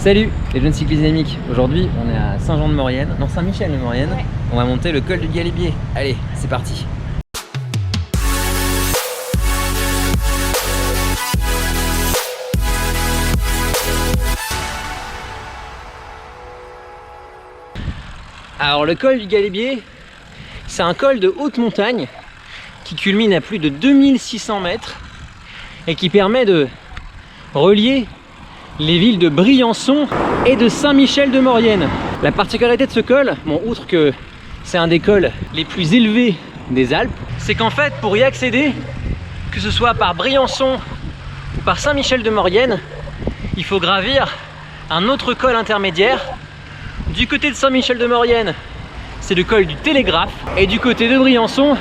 Salut les jeunes cyclistes dynamiques. Aujourd'hui on est à Saint-Jean-de-Maurienne, non Saint-Michel-de-Maurienne. Ouais. On va monter le col du Galibier. Allez, c'est parti. Alors le col du Galibier, c'est un col de haute montagne qui culmine à plus de 2600 mètres et qui permet de relier les villes de Briançon et de Saint-Michel-de-Maurienne. La particularité de ce col, bon, outre que c'est un des cols les plus élevés des Alpes, c'est qu'en fait pour y accéder, que ce soit par Briançon ou par Saint-Michel-de-Maurienne, il faut gravir un autre col intermédiaire. Du côté de Saint-Michel-de-Maurienne, c'est le col du Télégraphe, et du côté de Briançon,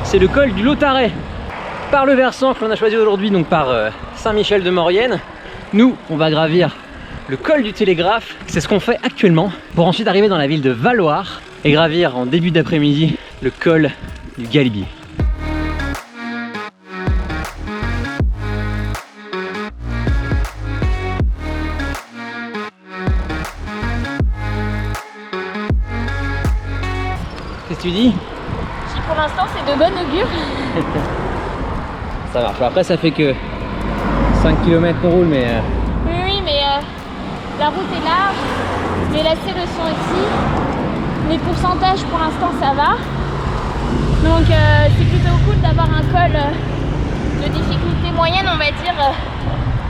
c'est le col du Lautaret. Par le versant que l'on a choisi aujourd'hui, donc par Saint-Michel-de-Maurienne, nous, on va gravir le col du Télégraphe. C'est ce qu'on fait actuellement, pour ensuite arriver dans la ville de Valloire et gravir en début d'après-midi le col du Galibier. Qu'est-ce que tu dis? Si pour l'instant c'est de bon augure. Ça marche. Après ça fait que 5 km qu'on roule, mais... Oui, mais la route est large, les lacets le sont aussi. Les pourcentages pour l'instant ça va. Donc c'est plutôt cool d'avoir un col de difficulté moyenne, on va dire,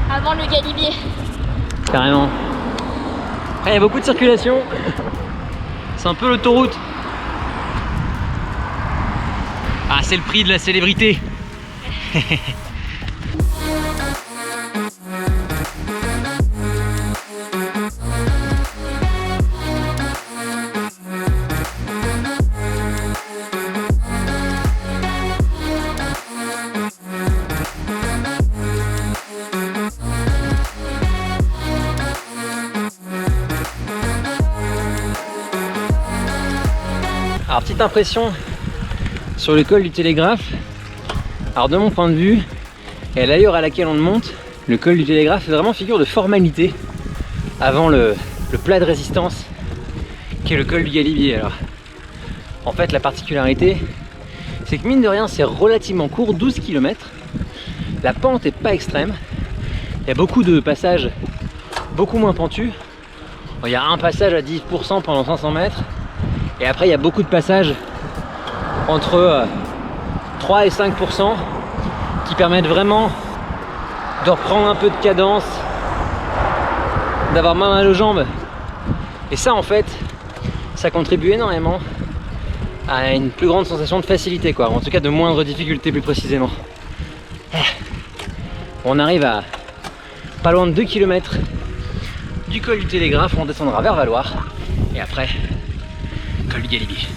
avant le Galibier. Carrément. Après il y a beaucoup de circulation. C'est un peu l'autoroute. Ah, c'est le prix de la célébrité. Alors, petite impression sur le col du Télégraphe. Alors de mon point de vue, et à l'allure à laquelle on le monte, le col du Télégraphe est vraiment figure de formalité avant le plat de résistance qui est le col du Galibier. Alors, en fait la particularité, c'est que mine de rien c'est relativement court, 12 km. La pente est pas extrême, il y a beaucoup de passages beaucoup moins pentus. Il y a un passage à 10% pendant 500 mètres, et après il y a beaucoup de passages entre 3 et 5% qui permettent vraiment de reprendre un peu de cadence, d'avoir moins mal aux jambes. Et ça en fait, ça contribue énormément à une plus grande sensation de facilité, quoi. En tout cas de moindre difficulté plus précisément. On arrive à pas loin de 2 km du col du Télégraphe, on descendra vers Valloire et après col du Galibier.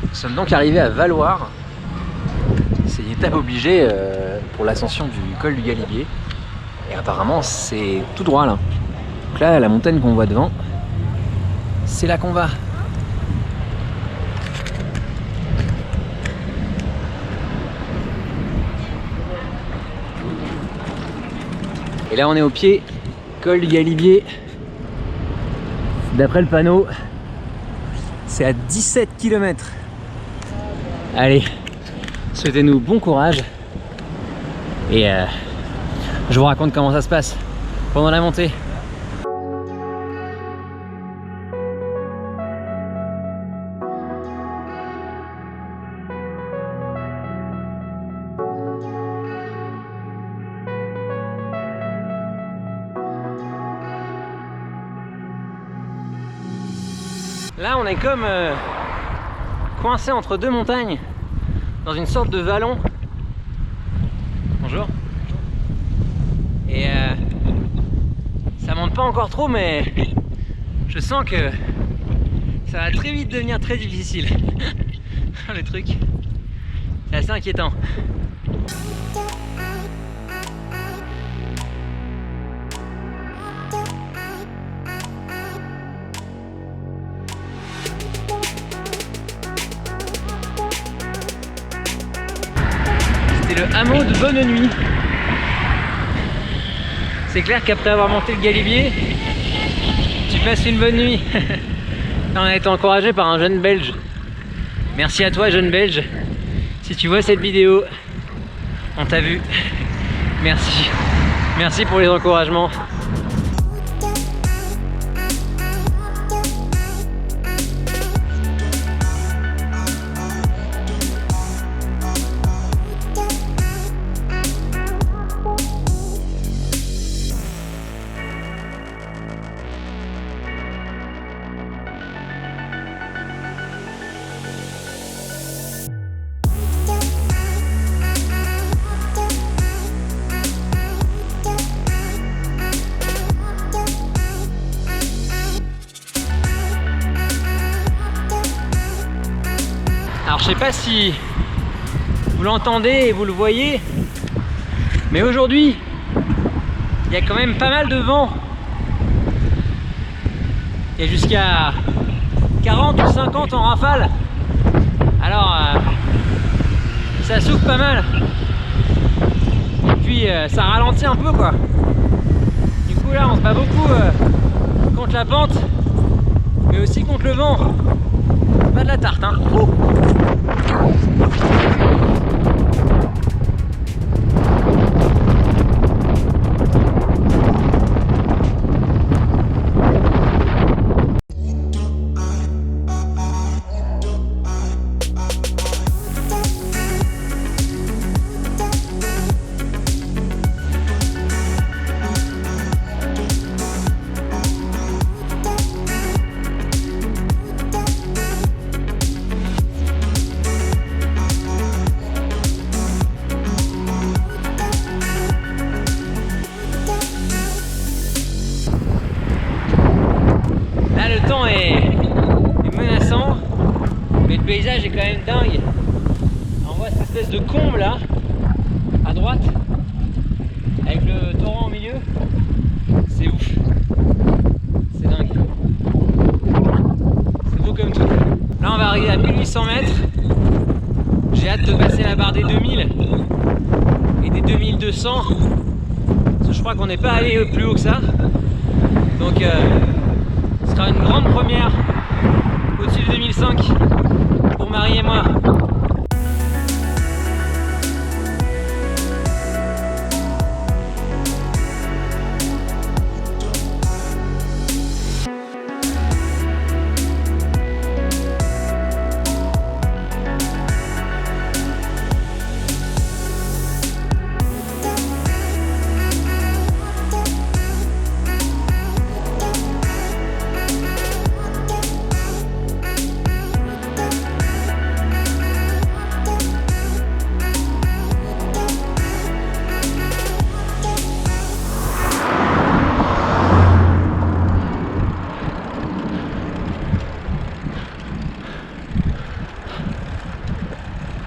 Nous sommes donc arrivés à Valloire. C'est une étape obligée pour l'ascension du col du Galibier. Et apparemment c'est tout droit là. Donc là la montagne qu'on voit devant, c'est là qu'on va. Et là on est au pied, col du Galibier. D'après le panneau, c'est à 17 km. Allez, souhaitez-nous bon courage et je vous raconte comment ça se passe pendant la montée. Là, on est comme coincé entre deux montagnes, dans une sorte de vallon. Bonjour. Et ça monte pas encore trop, mais je sens que ça va très vite devenir très difficile. Le truc, c'est assez inquiétant. C'était le hameau de Bonne Nuit. C'est clair qu'après avoir monté le Galibier, tu passes une bonne nuit. On a été encouragé par un jeune Belge. Merci à toi, jeune Belge. Si tu vois cette vidéo, on t'a vu. Merci. Merci pour les encouragements. Alors je sais pas si vous l'entendez et vous le voyez, mais aujourd'hui il y a quand même pas mal de vent. Il y a jusqu'à 40 ou 50 en rafale. Alors ça souffle pas mal. Et puis ça ralentit un peu quoi. Du coup là on se bat beaucoup contre la pente, mais aussi contre le vent. Pas de la tarte hein. Oh. Le temps est menaçant, mais le paysage est quand même dingue. On voit cette espèce de comble là, à droite, avec le torrent au milieu. C'est ouf. C'est dingue. C'est beau comme tout. Là on va arriver à 1800 mètres. J'ai hâte de passer la barre des 2000 et des 2200. Parce que je crois qu'on n'est pas allé plus haut que ça. Donc ce sera une grande première au-dessus de 2005 pour Marie et moi.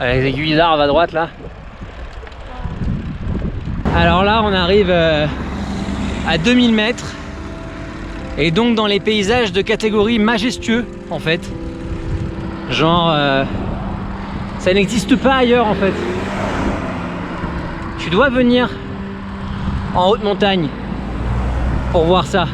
Les aiguilles d'arbre à droite là. Alors là on arrive à 2000 mètres et donc dans les paysages de catégorie majestueux en fait. Genre ça n'existe pas ailleurs en fait. Tu dois venir en haute montagne pour voir ça.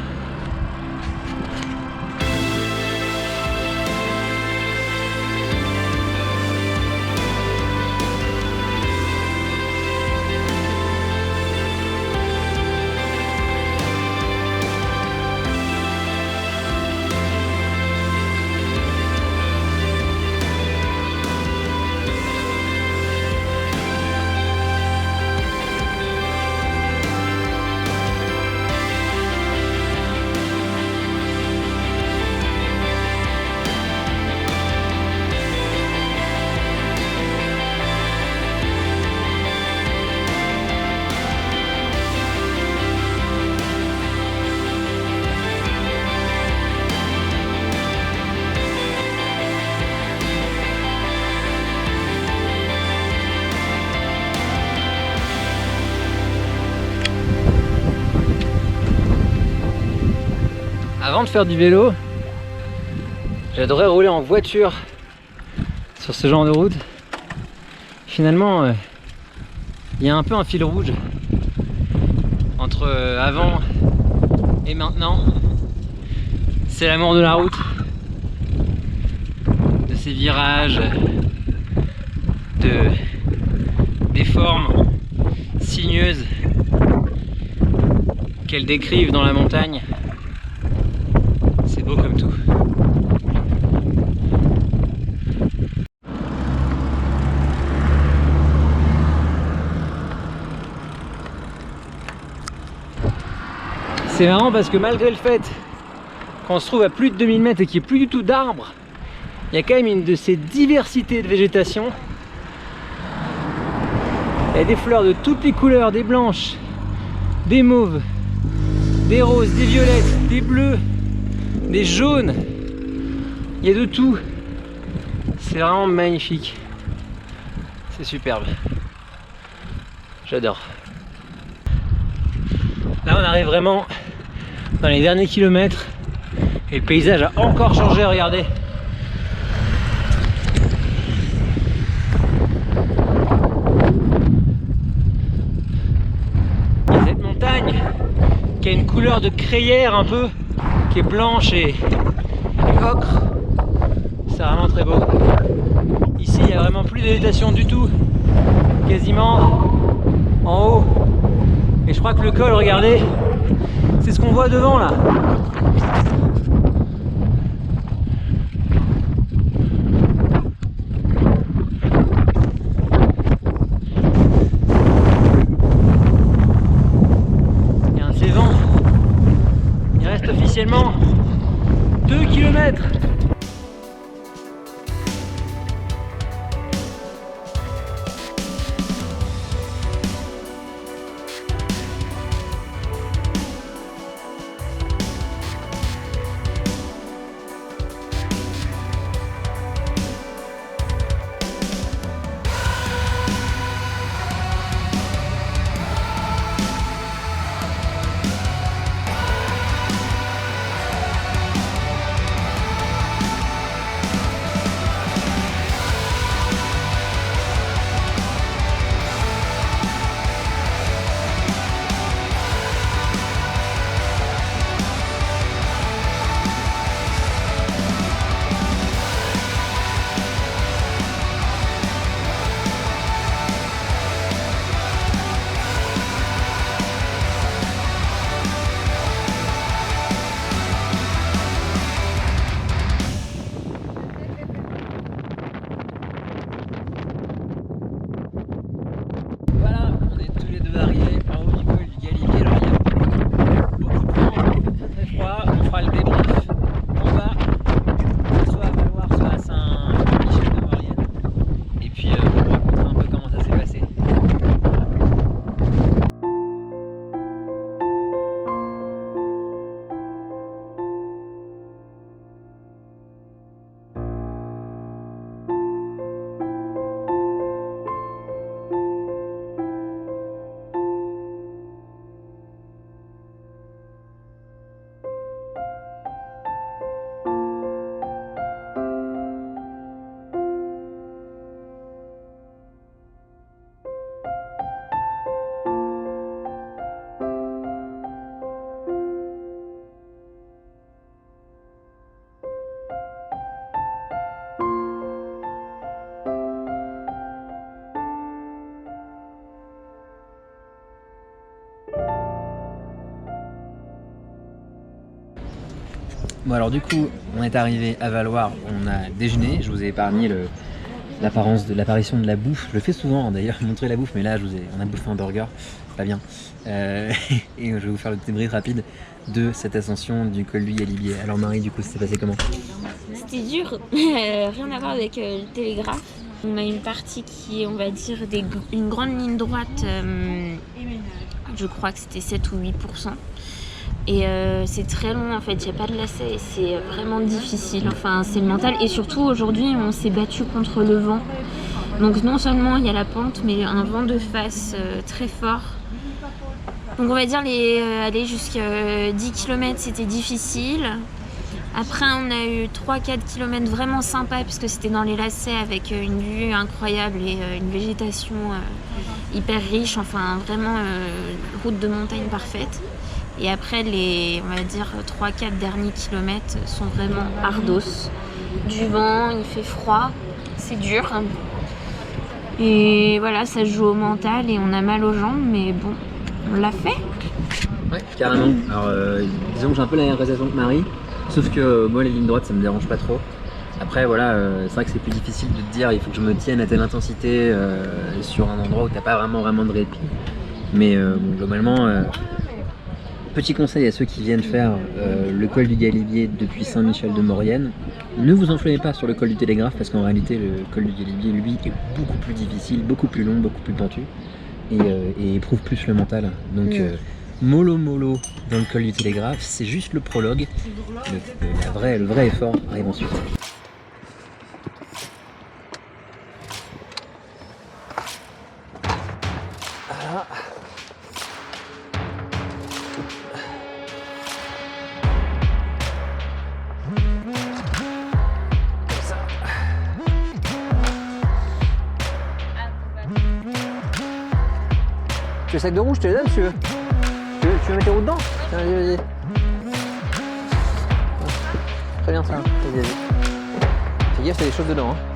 Avant de faire du vélo, j'adorais rouler en voiture sur ce genre de route. Finalement, il y a un peu un fil rouge entre avant et maintenant. C'est l'amour de la route, de ses virages, des formes sinueuses qu'elle décrivent dans la montagne. C'est beau comme tout. C'est marrant parce que malgré le fait qu'on se trouve à plus de 2000 mètres et qu'il n'y ait plus du tout d'arbres, il y a quand même une de ces diversités de végétation. Il y a des fleurs de toutes les couleurs, des blanches, des mauves, des roses, des violettes, des bleus, des jaunes. Il y a de tout. C'est vraiment magnifique. C'est superbe. J'adore. Là on arrive vraiment dans les derniers kilomètres et le paysage a encore changé, regardez. Il y a cette montagne qui a une couleur de crayère un peu, qui est blanche et ocre. C'est vraiment très beau. Ici il n'y a vraiment plus de végétation du tout, quasiment en haut. Et je crois que le col, regardez, c'est ce qu'on voit devant là. Il y a un de ces vents. Il reste officiellement 2 km. Bon alors du coup on est arrivé à Valloire, on a déjeuné, je vous ai épargné l'apparition de la bouffe. Je le fais souvent d'ailleurs, montrer la bouffe, mais là on a bouffé un burger, c'est pas bien. Et je vais vous faire le débrief rapide de cette ascension du col du Galibier. Alors Marie, du coup ça s'est passé comment? C'était dur, rien à voir avec le télégraphe. On a une partie qui est, on va dire, une grande ligne droite, je crois que c'était 7 ou 8%. Et c'est très long en fait, il n'y a pas de lacet et c'est vraiment difficile, enfin c'est le mental. Et surtout aujourd'hui on s'est battu contre le vent. Donc non seulement il y a la pente mais un vent de face très fort. Donc on va dire aller jusqu'à 10 km c'était difficile. Après on a eu 3-4 km vraiment sympas puisque c'était dans les lacets avec une vue incroyable et une végétation hyper riche, enfin vraiment route de montagne parfaite. Et après on va dire 3-4 derniers kilomètres sont vraiment ardos. Du vent, il fait froid, c'est dur. Et voilà, ça joue au mental et on a mal aux jambes, mais bon, on l'a fait. Ouais, carrément. Alors, disons que j'ai un peu la même réalisation que Marie, sauf que moi, les lignes droites, ça me dérange pas trop. Après, voilà, c'est vrai que c'est plus difficile de te dire, il faut que je me tienne à telle intensité sur un endroit où t'as pas vraiment de répit. Mais bon, globalement, petit conseil à ceux qui viennent faire le col du Galibier depuis Saint-Michel-de-Maurienne, ne vous enflammez pas sur le col du Télégraphe parce qu'en réalité, le col du Galibier, lui, est beaucoup plus difficile, beaucoup plus long, beaucoup plus pentu et éprouve plus le mental. Donc, mollo dans le col du Télégraphe, c'est juste le prologue. Le vrai effort arrive ensuite. Voilà. Comme ça. Tu veux le sac de rouge, je te le donne si tu veux. Tu veux mettre tes roues dedans? Tiens, vas-y. Très bien ça. Vas-y. Fais gaffe, t'as des choses dedans. Hein.